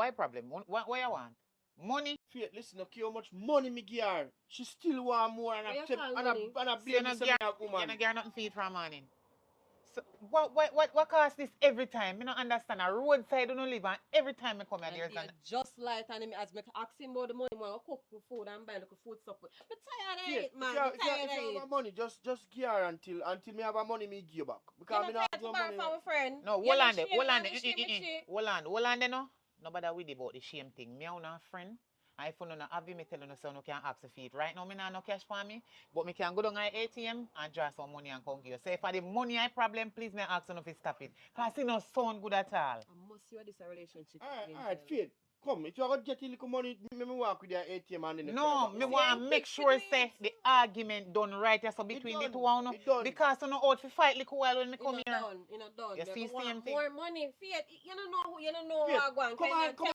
Why problem? What you want? Money? Faith, listen, okay, how much money me give her? She still want more and What you I call and money? I So you blame me no some get woman. you no get nothing feed from morning. So what cost this every time? Me not understand. A roadside you no live and every time I come here And there's they an just like and me as me ask him about the money, man, cook for food and buy little food stuff. Me tired of Faith, it, man. Me tired if of you it. have money, just give her until me have a money me give you back. You Because not me not tired have to no borrow money. from a friend? no, You hold not on there, shame, hold on man. there. You shame me shit. Hold on there no. Nobody with about the shame thing. Me and a friend. I if you no have you, me tell you no so no can ask for feed. Right now me nah no cash for me, but me can go down at ATM and draw some money and come give you. So if for the money I problem, please me ask you if stop it. Cause it no sound good at all. I must see what this a relationship is Alright, Faith. Come, if you got get a little money, me walk with your ATM and then you No, back me down. want to make sure say the argument done right here so between the two of you. It done. Because you know out for fight little while when me You come know here. done. You know done. You Me see go want same thing. more money. Faith, you don't know who, you don't know Faith, what I want. come on, come